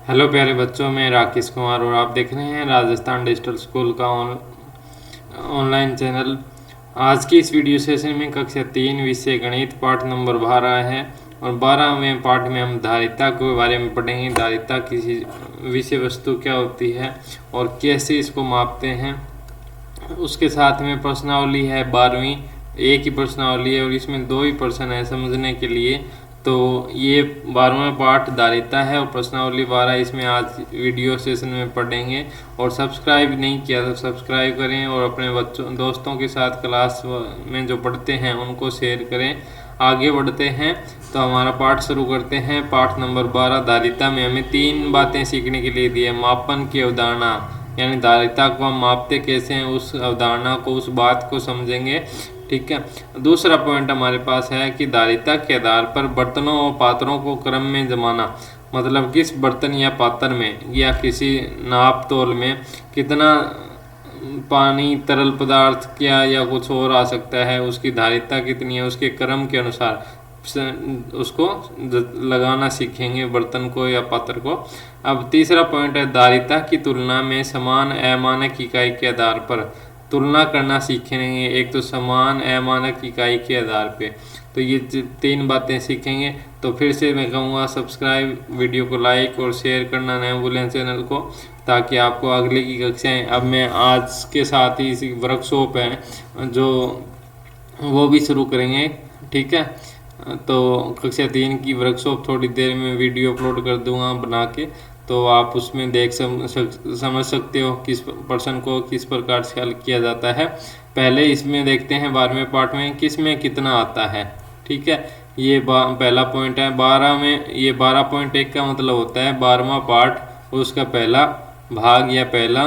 Hello प्यारे बच्चों, मैं राकेश कुमार और आप देख रहे हैं राजस्थान डिजिटल स्कूल का ऑनलाइन चैनल। आज की इस वीडियो सेशन में कक्षा 3 विषय गणित पाठ नंबर 12 है और 12वें पाठ में हम धारिता के बारे में पढ़ेंगे। धारिता किसी विषय वस्तु क्या होती है और कैसे इसको मापते हैं। उसके साथ में प्रश्नावली है 12वीं, एक ही प्रश्नावली है और इसमें 2 ही प्रश्न है समझने के लिए। तो ये 12वां पाठ धारिता है और प्रश्नावली 12 इसमें आज वीडियो सेशन में पढ़ेंगे। और सब्सक्राइब नहीं किया तो सब्सक्राइब करें और अपने बच्चों दोस्तों के साथ क्लास में जो पढ़ते हैं उनको शेयर करें। आगे बढ़ते हैं तो हमारा पाठ शुरू करते हैं। पाठ नंबर 12 धारिता में हमें 3 बातें सीखने के लिए दी है। मापन की अवधारणा, यानी धारिता को हम मापते कैसे हैं, उस अवधारणा को, उस बात को समझेंगे। ठीक है। दूसरा पॉइंट हमारे पास है कि धारिता के आधार पर बर्तनों और पात्रों को क्रम में जमाना, मतलब किस बर्तन या पात्र में या किसी नाप तोल में कितना पानी, तरल पदार्थ क्या या कुछ और आ सकता है, उसकी धारिता कितनी है, उसके क्रम के अनुसार उसको लगाना सीखेंगे, बर्तन को या पात्र को। अब तीसरा पॉइंट है धारिता की तुलना में समान अमानक इकाई के आधार पर तुलना करना सीखेंगे। एक तो समान अमानक इकाई के आधार पे, तो ये 3 बातें सीखेंगे। तो फिर से मैं कहूँगा सब्सक्राइब, वीडियो को लाइक और शेयर करना न भूलें चैनल को, ताकि आपको अगले की कक्षाएं, अब मैं आज के साथ ही इसी वर्कशॉप है जो वो भी शुरू करेंगे। ठीक है। तो कक्षा 3 की वर्कशॉप थोड़ी देर में वीडियो अपलोड कर दूंगा बना के, तो आप उसमें देख समझ सकते हो किस प्रश्न को किस प्रकार से हल किया जाता है। पहले इसमें देखते हैं 12वें पार्ट में किस में कितना आता है। ठीक है। ये पहला पॉइंट है 12 में। ये 12.1 का मतलब होता है 12वां पार्ट, उसका पहला भाग या पहला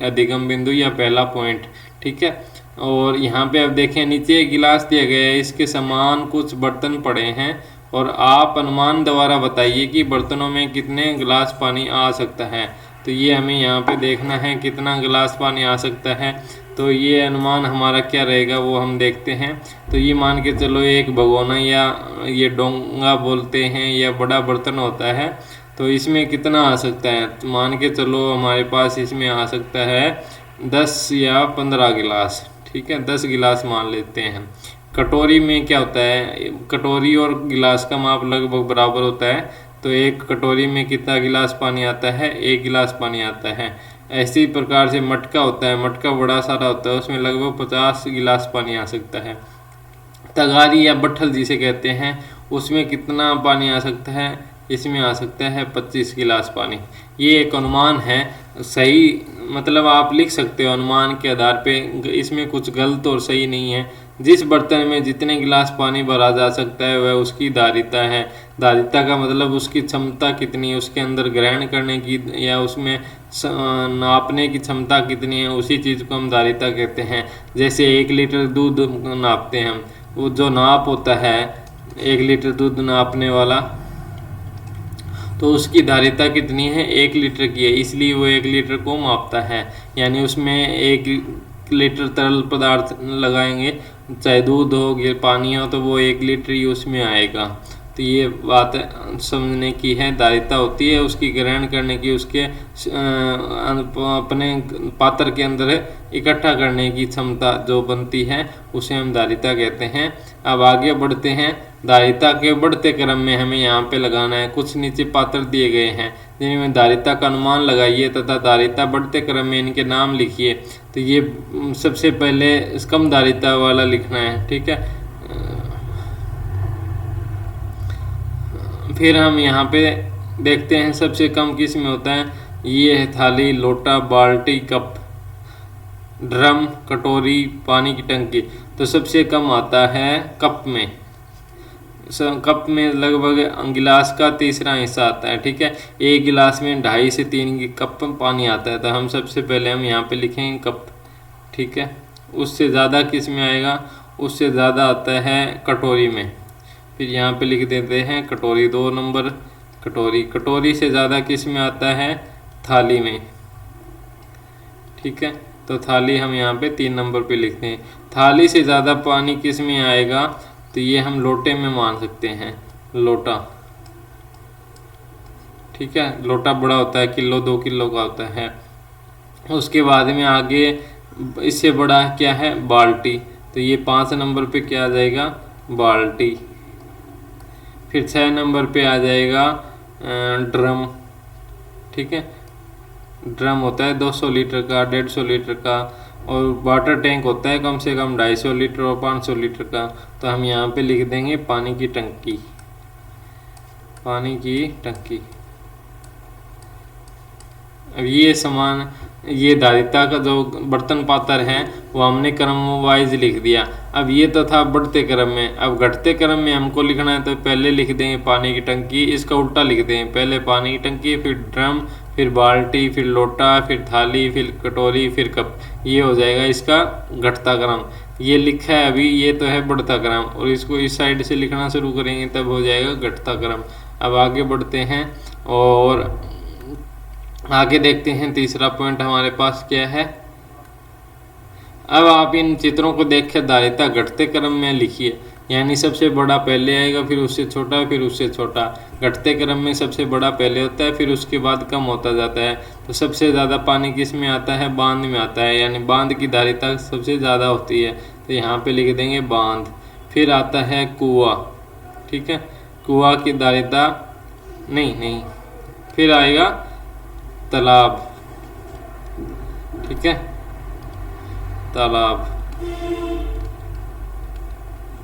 अधिगम बिंदु या पहला पॉइंट। ठीक है। और यहाँ पे अब देखें, नीचे एक गिलास दिया गया है, इसके समान कुछ बर्तन पड़े हैं और आप अनुमान द्वारा बताइए कि बर्तनों में कितने गिलास पानी आ सकता है। तो ये हमें यहाँ पे देखना है कितना गिलास पानी आ सकता है। तो ये अनुमान हमारा क्या रहेगा वो हम देखते हैं। तो ये मान के चलो एक भगोना या ये डोंगा बोलते हैं या बड़ा बर्तन होता है, तो इसमें कितना आ सकता है। तो मान के चलो हमारे पास इसमें आ सकता है 10 या 15 गिलास। ठीक है, 10 गिलास मान लेते हैं। कटोरी में क्या होता है, कटोरी और गिलास का माप लगभग बराबर होता है। तो एक कटोरी में कितना गिलास पानी आता है, 1 गिलास पानी आता है। ऐसी प्रकार से मटका होता है, मटका बड़ा सारा होता है, उसमें लगभग 50 गिलास पानी आ सकता है। तगारी या बट्ठल जिसे कहते हैं, उसमें कितना पानी आ सकता है, इसमें आ सकता है 25 गिलास पानी। ये एक अनुमान है, सही मतलब आप लिख सकते हो अनुमान के आधार पे, इसमें कुछ गलत और सही नहीं है। जिस बर्तन में जितने गिलास पानी भरा जा सकता है वह उसकी धारिता है। धारिता का मतलब उसकी क्षमता कितनी है, उसके अंदर ग्रहण करने की या उसमें नापने की क्षमता कितनी है, उसी चीज़ को हम धारिता कहते हैं। जैसे 1 लीटर दूध नापते हैं हम, वो जो नाप होता है 1 लीटर दूध नापने वाला, तो उसकी धारिता कितनी है, 1 लीटर की है, इसलिए वो 1 लीटर को मापता है। यानी उसमें 1 लीटर तरल पदार्थ लगाएंगे, चाहे दूध हो या पानी हो, तो वो 1 लीटर ही उसमें आएगा। तो ये बात समझने की है। धारिता होती है उसकी ग्रहण करने की, उसके अपने पात्र के अंदर इकट्ठा करने की क्षमता जो बनती है, उसे हम धारिता कहते हैं। अब आगे बढ़ते हैं। धारिता के बढ़ते क्रम में हमें यहाँ पे लगाना है, कुछ नीचे पात्र दिए गए हैं जिनमें धारिता का अनुमान लगाइए तथा धारिता बढ़ते क्रम में इनके नाम लिखिए। तो ये सबसे पहले कम धारिता वाला लिखना है। ठीक है। फिर हम यहाँ पे देखते हैं सबसे कम किस में होता है। ये है थाली, लोटा, बाल्टी, कप, ड्रम, कटोरी, पानी की टंकी। तो सबसे कम आता है कप में। कप में लगभग गिलास का तीसरा हिस्सा आता है। ठीक है। एक गिलास में 2.5 से 3 कप पानी आता है। तो हम सबसे पहले हम यहाँ पे लिखेंगे कप। ठीक है। उससे ज़्यादा किस में आएगा, उससे ज़्यादा आता है कटोरी में। फिर यहाँ पे लिख देते हैं कटोरी 2 नंबर, कटोरी। कटोरी से ज़्यादा किस में आता है, थाली में। ठीक है। तो थाली हम यहाँ पे 3 नंबर पे लिखते हैं। थाली से ज़्यादा पानी किस में आएगा, तो ये हम लोटे में मान सकते हैं, लोटा। ठीक है, लोटा बड़ा होता है, किलो 2 किलो का होता है। उसके बाद में आगे इससे बड़ा क्या है, बाल्टी। तो ये 5 नंबर पे क्या आ जाएगा, बाल्टी। फिर 6 नंबर पे आ जाएगा ड्रम। ठीक है, ड्रम होता है 200 लीटर का, 150 लीटर का। और वाटर टैंक होता है कम से कम 250 लीटर और 500 लीटर का। तो हम यहाँ पे लिख देंगे पानी की टंकी, पानी की टंकी। अब ये सामान, ये धारिता का जो बर्तन पात्र है वो हमने क्रम वाइज लिख दिया। अब ये तो था बढ़ते क्रम में, अब घटते क्रम में हमको लिखना है तो पहले लिख देंगे पानी की टंकी, इसका उल्टा लिख देंगे, पहले पानी की टंकी, फिर ड्रम, फिर बाल्टी, फिर लोटा, फिर थाली, फिर कटोरी, फिर कप। ये हो जाएगा इसका घटता क्रम। ये लिखा है अभी, ये तो है बढ़ता क्रम, और इसको इस साइड से लिखना शुरू करेंगे तब हो जाएगा घटता क्रम। अब आगे बढ़ते हैं और आगे देखते हैं तीसरा पॉइंट हमारे पास क्या है। अब आप इन चित्रों को देखकर धारिता घटते क्रम में लिखिए, यानी सबसे बड़ा पहले आएगा, फिर उससे छोटा, फिर उससे छोटा। घटते क्रम में सबसे बड़ा पहले होता है, फिर उसके बाद कम होता जाता है। तो सबसे ज़्यादा पानी किस में आता है, बांध में आता है, यानी बांध की धारिता सबसे ज़्यादा होती है। तो यहाँ पे लिख देंगे बांध। फिर आता है कुआं। ठीक है, कुआं की धारिता नहीं, फिर आएगा तालाब। ठीक है, तालाब।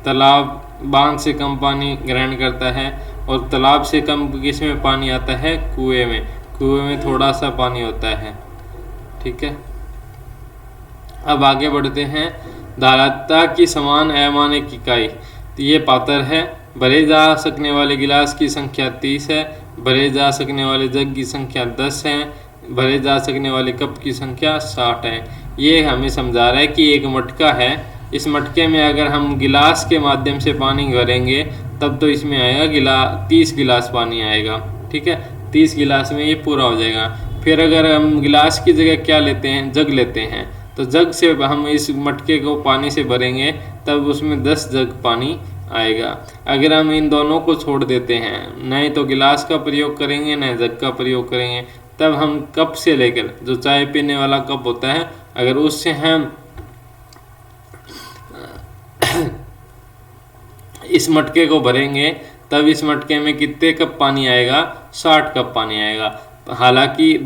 तालाब बांध से कम पानी ग्रहण करता है, और तालाब से कम किस में पानी आता है, कुएं में। कुएं में थोड़ा सा पानी होता है। ठीक है, अब आगे बढ़ते हैं। धारिता की समान अमानक इकाई, तो ये पात्र है। भरे जा सकने वाले गिलास की संख्या 30 है, भरे जा सकने वाले जग की संख्या 10 है, भरे जा सकने वाले कप की संख्या 60 है। ये हमें समझा रहा है कि एक मटका है, इस मटके में अगर हम गिलास के माध्यम से पानी भरेंगे तब तो इसमें आएगा 30 गिलास पानी आएगा। ठीक है, 30 गिलास में ये पूरा हो जाएगा। फिर अगर हम गिलास की जगह क्या लेते हैं, जग लेते हैं, तो जग से हम इस मटके को पानी से भरेंगे तब उसमें 10 जग पानी आएगा। अगर हम इन दोनों को छोड़ देते हैं, नहीं तो गिलास का प्रयोग करेंगे न जग का प्रयोग करेंगे, तब हम कप से लेकर, जो चाय पीने वाला कप होता है, अगर उससे हम इस मटके को भरेंगे तब इस मटके में कितने कप पानी आएगा, 60 कप पानी आएगा। हालांकि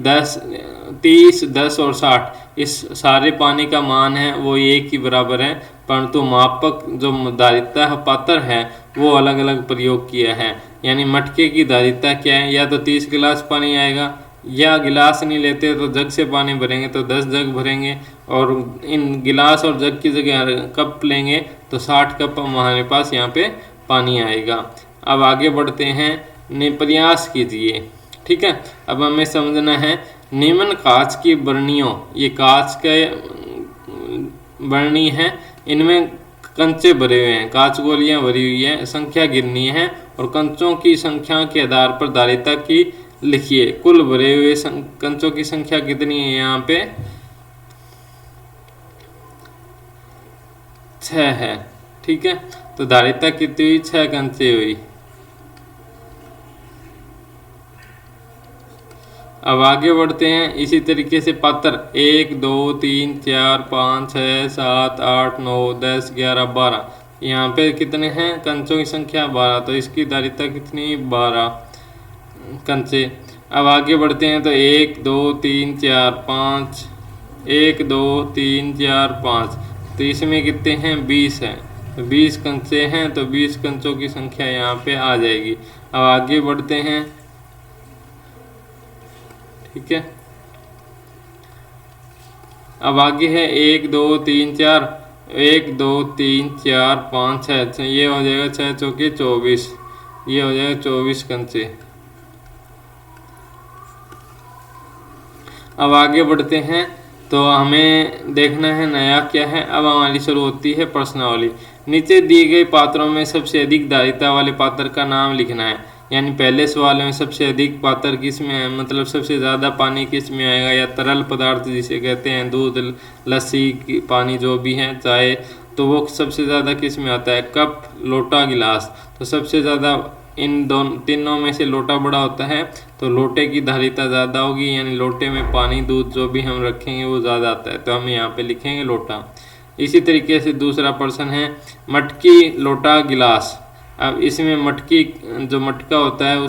30, 10 और 60 इस सारे पानी का मान है वो एक ही बराबर है, परंतु मापक जो धारिता पात्र है वो अलग अलग प्रयोग किया है। यानी मटके की धारिता क्या है, या तो 30 गिलास पानी आएगा, या गिलास नहीं लेते तो जग से पानी भरेंगे तो 10 जग भरेंगे, और इन गिलास और जग की जगह कप लेंगे तो 60 कप हमारे पास यहाँ पे पानी आएगा। अब आगे बढ़ते हैं, प्रयास कीजिए। ठीक है, अब हमें समझना है निम्न कांच की बर्नियों, ये कांच के बर्नी है, इनमें कंचे भरे हुए हैं, कांच गोलियां भरी हुई है, संख्या गिननी है और कंचों की संख्या के आधार पर धारिता की लिखिए। कुल भरे हुए कंचों की संख्या कितनी है, यहाँ पे 6 है। ठीक है, तो धारिता कितनी हुई, 6 कंचे हुई। अब आगे बढ़ते हैं। इसी तरीके से पात्र 1, 2, 3, 4, 5, 6, 7, 8, 9, 10, 11, 12, यहाँ पे कितने हैं कंचों की संख्या 12, तो इसकी धारिता कितनी, 12 कंचे। अब आगे बढ़ते हैं तो 1, 2, 3, 4, 5, 1, 2, 3, 4, 5, तो इसमें कितने हैं, 20 हैं, तो 20 कंचे हैं, तो 20 कंचों की संख्या यहाँ पे आ जाएगी। अब आगे बढ़ते हैं। ठीक है, अब आगे है 1, 2, 3, 4, 1, 2, 3, 4, 5, 6, ये हो जाएगा 6 चौके 24, ये हो जाएगा 24 कंचे। अब आगे बढ़ते हैं तो हमें देखना है नया क्या है। अब हमारी शुरू होती है प्रश्नावली। नीचे दिए गए पात्रों में सबसे अधिक धारिता वाले पात्र का नाम लिखना है। यानी पहले सवाल में सबसे अधिक पात्र किस में है, मतलब सबसे ज़्यादा पानी किस में आएगा, या तरल पदार्थ जिसे कहते हैं, दूध, लस्सी, पानी जो भी है, चाय, तो वो सबसे ज़्यादा किस में आता है, कप, लोटा, गिलास। तो सबसे ज़्यादा इन दोनों तीनों में से लोटा बड़ा होता है तो लोटे की धारिता ज़्यादा होगी, यानी लोटे में पानी दूध जो भी हम रखेंगे वो ज़्यादा आता है, तो हम यहाँ पे लिखेंगे लोटा। इसी तरीके से दूसरा प्रश्न है मटकी, लोटा, गिलास। अब इसमें मटकी, जो मटका होता है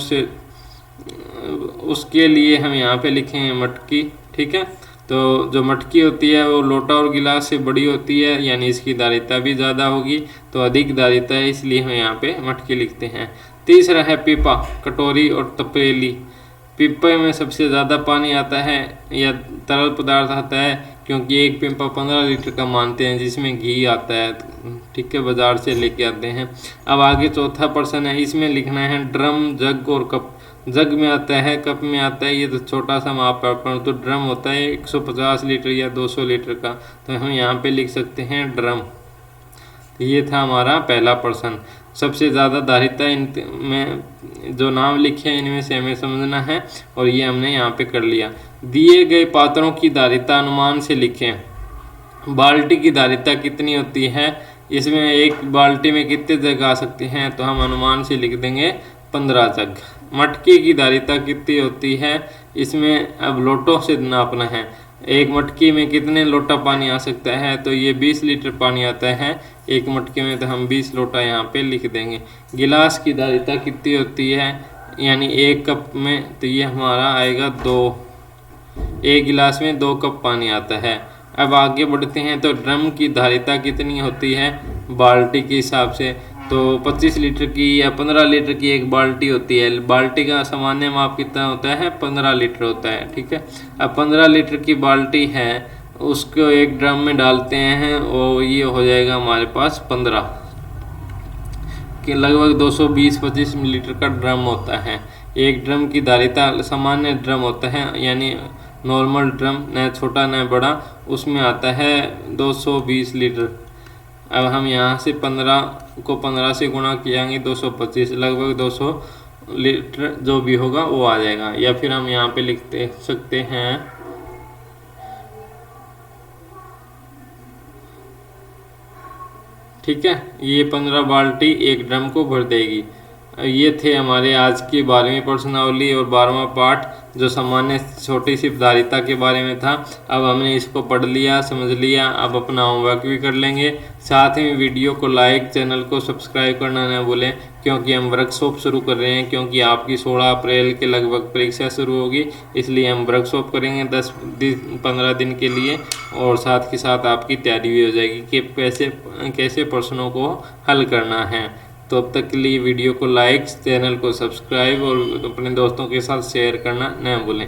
उसके लिए हम यहाँ पे लिखेंगे मटकी, ठीक है। तो जो मटकी होती है वो लोटा और गिलास से बड़ी होती है, यानी इसकी धारिता भी ज़्यादा होगी, तो अधिक धारिता है, इसलिए हम यहाँ पे मटकी लिखते हैं। तीसरा है पीपा, कटोरी और तपेली। पीपे में सबसे ज़्यादा पानी आता है या तरल पदार्थ आता है, क्योंकि एक पीपा 15 लीटर का मानते हैं, जिसमें घी आता है, ठीक है, बाज़ार से लेके आते हैं। अब आगे चौथा प्रश्न है, इसमें लिखना है ड्रम, जग और कप। जग में आता है, कप में आता है, ये तो छोटा सा माप है, परंतु ड्रम होता है 150 लीटर या 200 लीटर का, तो हम यहाँ पे लिख सकते हैं ड्रम। तो ये था हमारा पहला प्रश्न। सबसे ज़्यादा धारिता इन में जो नाम लिखे हैं इनमें से हमें समझना है, और ये हमने यहाँ पे कर लिया। दिए गए पात्रों की धारिता अनुमान से लिखें। बाल्टी की धारिता कितनी होती है, इसमें एक बाल्टी में कितने जग आ सकते हैं, तो हम अनुमान से लिख देंगे 15 जग। मटकी की धारिता कितनी होती है, इसमें अब लोटों से नापना है। एक मटकी में कितने लोटा पानी आ सकता है, तो ये 20 लीटर पानी आता है एक मटके में, तो हम 20 लोटा यहाँ पे लिख देंगे। गिलास की धारिता कितनी होती है, यानी एक कप में, तो ये हमारा आएगा 2, एक गिलास में 2 कप पानी आता है। अब आगे बढ़ते हैं, तो ड्रम की धारिता कितनी होती है बाल्टी के हिसाब से, तो 25 लीटर की या 15 लीटर की एक बाल्टी होती है। बाल्टी का सामान्य माप कितना होता है, 15 लीटर होता है, ठीक है। अब 15 लीटर की बाल्टी है, उसको एक ड्रम में डालते हैं और ये हो जाएगा हमारे पास 15 के लगभग 220-25 लीटर का ड्रम होता है। एक ड्रम की धारिता, सामान्य ड्रम होता है, यानी नॉर्मल ड्रम, न छोटा न बड़ा, उसमें आता है 220 लीटर। अब हम यहाँ से 15 को 15 से गुणा किएंगे, 225, लगभग 200 लीटर जो भी होगा वो आ जाएगा। या फिर हम यहाँ पे लिखते सकते हैं ठीक है, ये 15 बाल्टी एक ड्रम को भर देगी। ये थे हमारे आज की 12वीं प्रश्नावली और 12वां पाठ, जो सामान्य छोटी सी धारिता के बारे में था। अब हमने इसको पढ़ लिया, समझ लिया, अब अपना होमवर्क भी कर लेंगे। साथ ही वीडियो को लाइक, चैनल को सब्सक्राइब करना न भूलें, क्योंकि हम वर्कशॉप शुरू कर रहे हैं, क्योंकि आपकी 16 अप्रैल के लगभग परीक्षा शुरू होगी, इसलिए हम वर्कशॉप करेंगे 10-15 दिन के लिए, और साथ के साथ आपकी तैयारी भी हो जाएगी कि कैसे प्रश्नों को हल करना है। तो अब तक के लिए वीडियो को लाइक, चैनल को सब्सक्राइब और अपने दोस्तों के साथ शेयर करना न भूलें।